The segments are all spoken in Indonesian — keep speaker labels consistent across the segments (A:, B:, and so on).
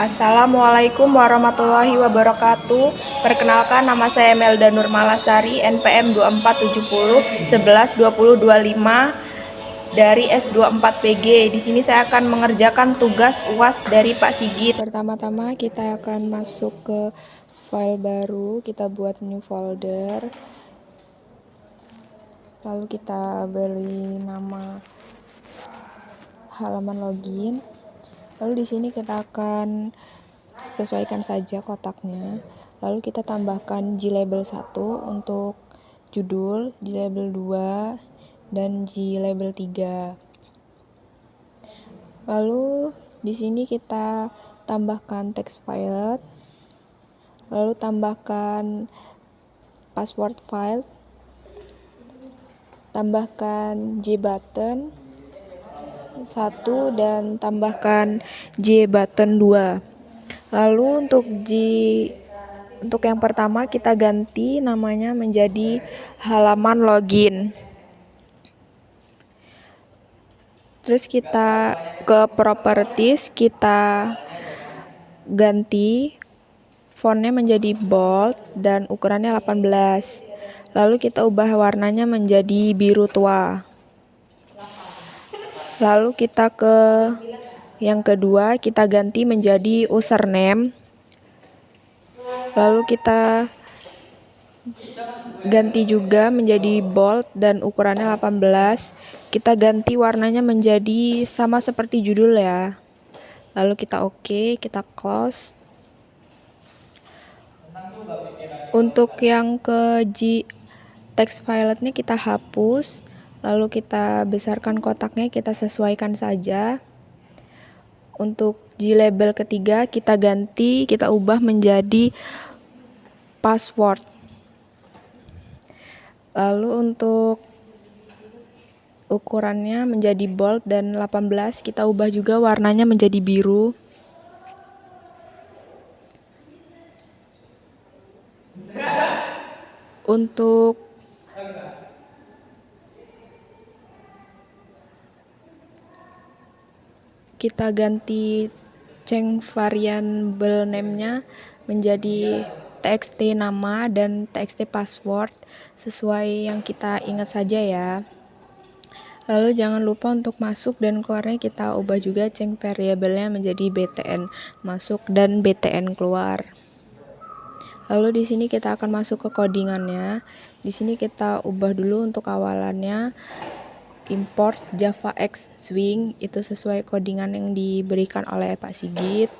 A: Assalamualaikum warahmatullahi wabarakatuh. Perkenalkan, nama saya Melda Nurmalasari, NPM 2470112025 dari S24PG. Di sini saya akan mengerjakan tugas UAS dari Pak Sigit. Pertama-tama kita akan masuk ke file baru, kita buat new folder. Lalu kita beri nama halaman login. Lalu di sini kita akan sesuaikan saja kotaknya. Lalu kita tambahkan Glabel 1 untuk judul, Glabel 2 dan Glabel 3. Lalu di sini kita tambahkan text file. Lalu tambahkan password file. Tambahkan JButton 1 dan tambahkan JButton 2. Lalu untuk yang pertama kita ganti namanya menjadi halaman login. Terus kita ke properties, kita ganti fontnya menjadi bold dan ukurannya 18. Lalu kita ubah warnanya menjadi biru tua. Lalu kita ke yang kedua, kita ganti menjadi username. Lalu kita ganti juga menjadi bold dan ukurannya 18. Kita ganti warnanya menjadi sama seperti judul ya. Lalu kita oke, kita close. Untuk yang ke text filetnya kita hapus. Lalu kita besarkan kotaknya, kita sesuaikan saja. Untuk Glabel ketiga kita ganti, kita ubah menjadi password. Lalu untuk ukurannya menjadi bold dan 18, kita ubah juga warnanya menjadi biru. Untuk kita ganti change variable name-nya menjadi txt nama dan txt password sesuai yang kita ingat saja ya. Lalu jangan lupa untuk masuk dan keluarnya kita ubah juga change variable-nya menjadi btn masuk dan btn keluar. Lalu di sini kita akan masuk ke codingannya. Di sini kita ubah dulu untuk awalannya import JavaX Swing, itu sesuai codingan yang diberikan oleh Pak Sigit.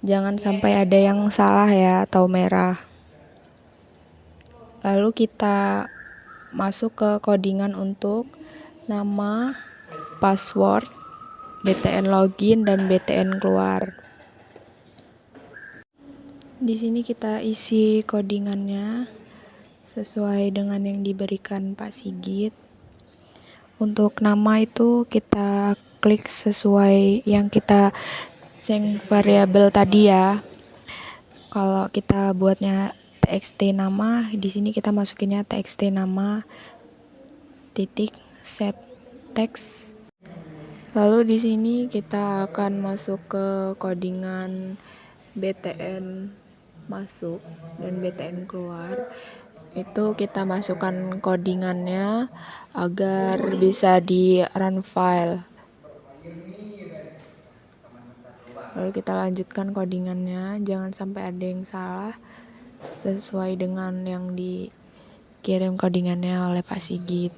A: Jangan sampai ada yang salah ya atau merah. Lalu kita masuk ke codingan untuk nama, password, btn login dan btn keluar. Di sini kita isi codingannya sesuai dengan yang diberikan Pak Sigit. Untuk nama itu kita klik sesuai yang kita change variable tadi ya. Kalau kita buatnya txt nama, di sini kita masukinnya txt nama titik set text. Lalu di sini kita akan masuk ke codingan btn masuk dan btn keluar. Itu kita masukkan codingannya agar bisa di run file. Lalu kita lanjutkan codingannya, jangan sampai ada yang salah, sesuai dengan yang dikirim codingannya oleh Pak Sigit.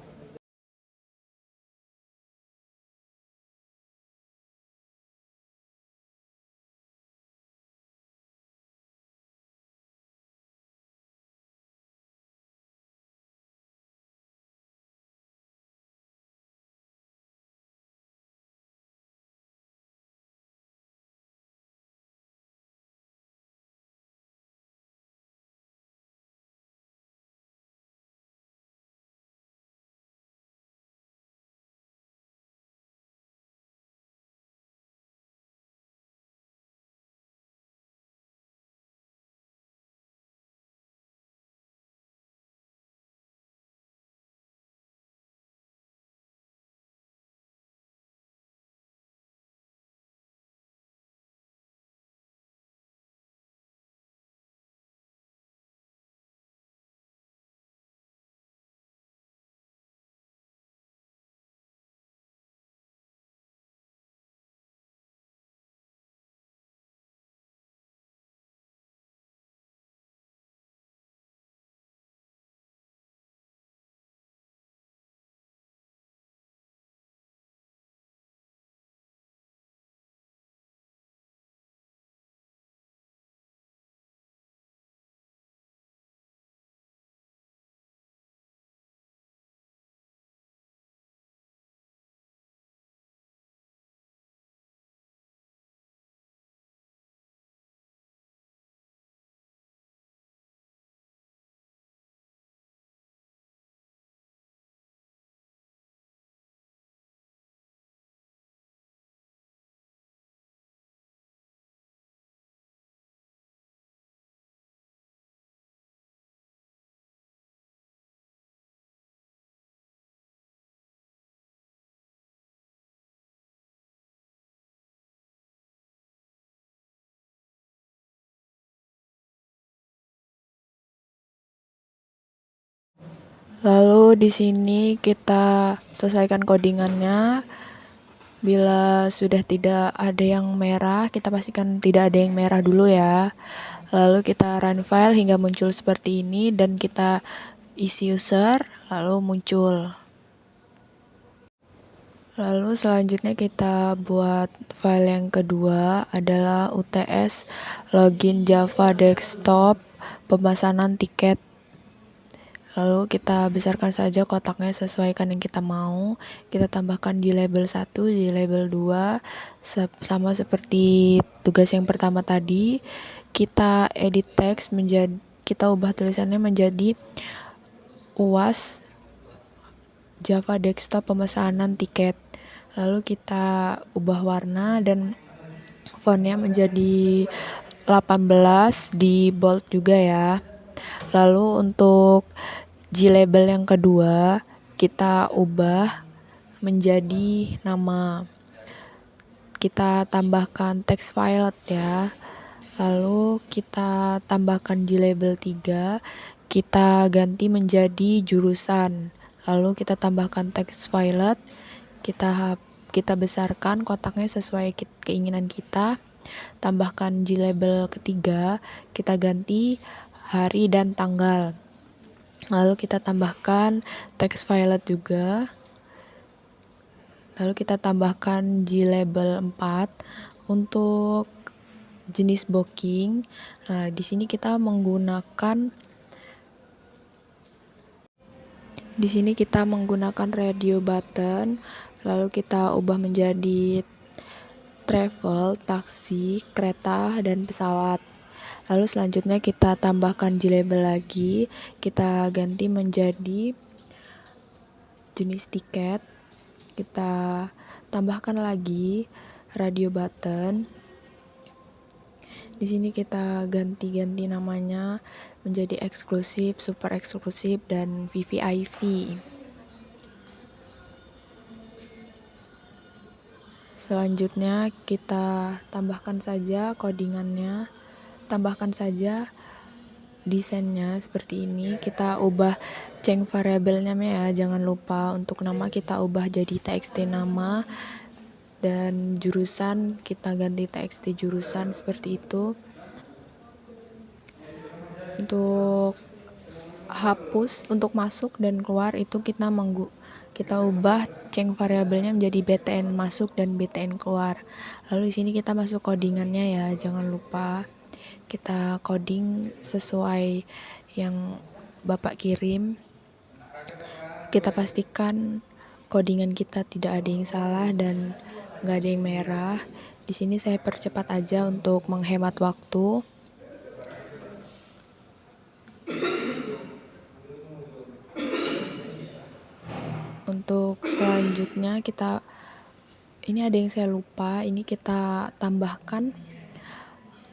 A: Lalu di sini kita selesaikan codingannya. Bila sudah tidak ada yang merah, kita pastikan tidak ada yang merah dulu ya. Lalu kita run file hingga muncul seperti ini dan kita isi user, lalu muncul. Lalu selanjutnya kita buat file yang kedua adalah UTS login Java desktop pemesanan tiket. Lalu kita besarkan saja kotaknya sesuaikan yang kita mau. Kita tambahkan di label 1, di label 2 sama seperti tugas yang pertama tadi. Kita edit teks menjadi, kita ubah tulisannya menjadi UAS Java desktop pemesanan tiket. Lalu kita ubah warna dan fontnya menjadi 18, di bold juga ya. Lalu untuk G-label yang kedua kita ubah menjadi nama. Kita tambahkan text file ya. Lalu kita tambahkan G-label 3, kita ganti menjadi jurusan. Lalu kita tambahkan text file, kita besarkan kotaknya sesuai keinginan kita. Tambahkan G-label ketiga, kita ganti hari dan tanggal. Lalu kita tambahkan text file juga. Lalu kita tambahkan G-label 4 untuk jenis booking. Nah, di sini kita menggunakan radio button. Lalu kita ubah menjadi travel, taksi, kereta, dan pesawat. Lalu selanjutnya kita tambahkan G-label lagi, kita ganti menjadi jenis tiket, kita tambahkan lagi radio button. Di sini kita ganti-ganti namanya menjadi eksklusif, super eksklusif, dan VVIP. Selanjutnya kita tambahkan saja codingannya, tambahkan saja desainnya seperti ini. Kita ubah change variabelnya ya, jangan lupa untuk nama kita ubah jadi txt nama, dan jurusan kita ganti txt jurusan seperti itu. Untuk hapus, untuk masuk dan keluar itu kita ubah change variabelnya menjadi btn masuk dan btn keluar. Lalu di sini kita masuk codingannya ya, jangan lupa kita coding sesuai yang Bapak kirim. Kita pastikan codingan kita tidak ada yang salah dan nggak ada yang merah. Di sini saya percepat aja untuk menghemat waktu. Untuk selanjutnya ini ada yang saya lupa, ini kita tambahkan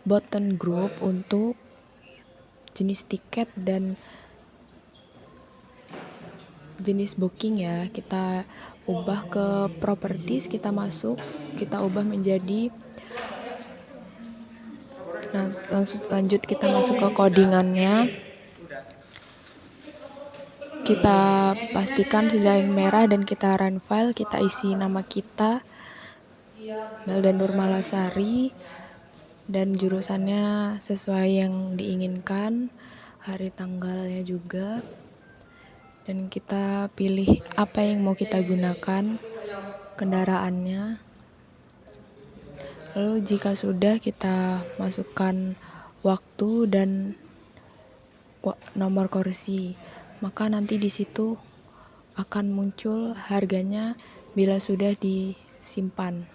A: button group untuk jenis tiket dan jenis booking ya. Kita ubah ke properties, kita ubah menjadi, lanjut kita masuk ke codingannya. Kita pastikan sudah yang merah dan kita run file, kita isi nama kita Melda Nurmalasari dan jurusannya sesuai yang diinginkan, hari tanggalnya juga, dan kita pilih apa yang mau kita gunakan kendaraannya. Lalu jika sudah, kita masukkan waktu dan nomor kursi, maka nanti di situ akan muncul harganya bila sudah disimpan.